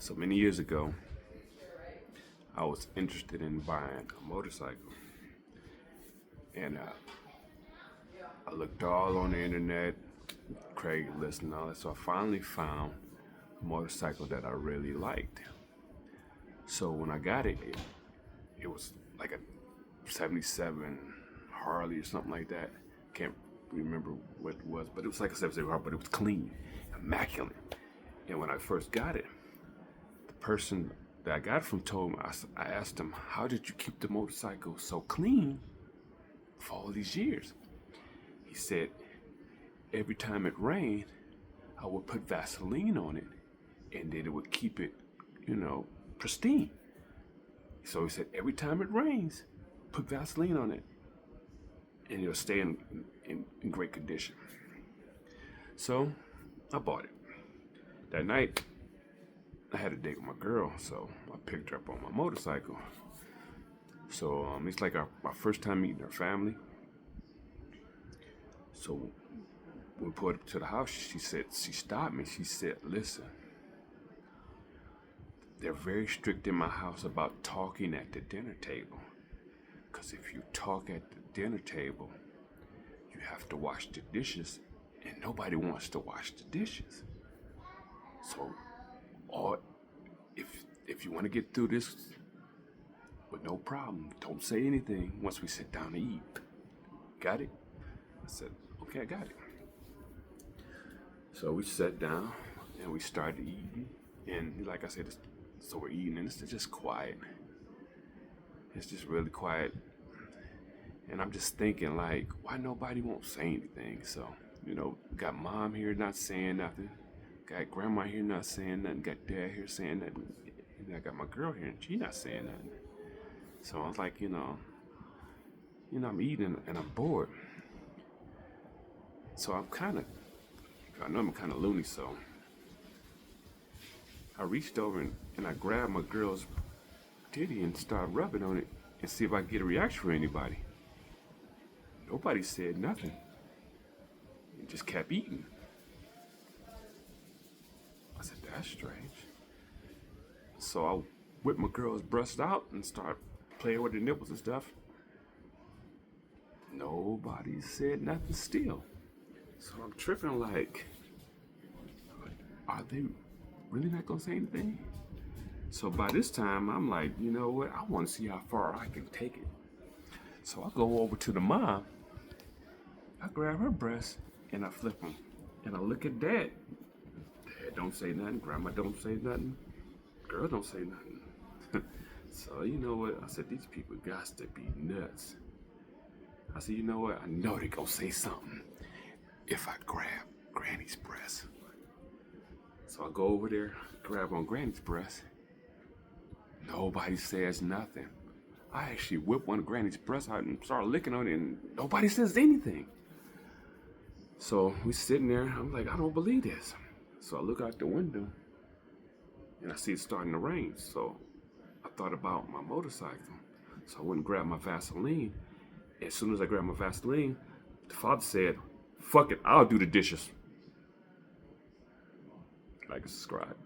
So many years ago, I was interested in buying a motorcycle, and I looked all on the internet, Craigslist, and all that. So I finally found a motorcycle that I really liked. So when I got it, it was like a '77 Harley or something like that. Can't remember what it was, but it was like a '77 Harley, but it was clean, immaculate. And when I first got it, the person that I got it from told me, I asked him, how did you keep the motorcycle so clean for all these years? He said, every time it rained, I would put Vaseline on it, and then it would keep it, pristine. So he said, every time it rains, put Vaseline on it, and it'll stay in great condition. So I bought it. That night, I had a date with my girl, so I picked her up on my motorcycle. So it's like my first time meeting her family. So when we pulled up to the house, she stopped me. She said, listen, they're very strict in my house about talking at the dinner table. Because if you talk at the dinner table, you have to wash the dishes, and nobody wants to wash the dishes. So, or if you want to get through this with no problem, don't say anything once we sit down to eat. Got it? I said, okay, I got it. So we sat down and we started eating. And like I said, so we're eating and it's just quiet. It's just really quiet. And I'm just thinking, like, why nobody won't say anything? So, got mom here not saying nothing. Got grandma here not saying nothing. Got dad here saying nothing. And I got my girl here and she not saying nothing. So I was like, I'm eating and I'm bored. So I know I'm kind of loony, so I reached over and I grabbed my girl's titty and started rubbing on it and see if I could get a reaction from anybody. Nobody said nothing. It just kept eating. I said, that's strange. So I whipped my girl's breast out and started playing with the nipples and stuff. Nobody said nothing still. So I'm tripping like, are they really not gonna say anything? So by this time, I'm like, you know what? I want to see how far I can take it. So I go over to the mom. I grab her breast and I flip them. And I look at dad. Dad don't say nothing. Grandma don't say nothing. Girl don't say nothing. So you know what? I said, these people got to be nuts. I said, you know what? I know they gonna say something if I grab Granny's breast. So I go over there, grab on Granny's breast. Nobody says nothing. I actually whip one of Granny's breasts out and start licking on it, and nobody says anything. So we sitting there. I'm like, I don't believe this. So I look out the window, and I see it starting to rain. So I thought about my motorcycle. So I went and grabbed my Vaseline. As soon as I grabbed my Vaseline, the father said, fuck it, I'll do the dishes. Like and subscribe.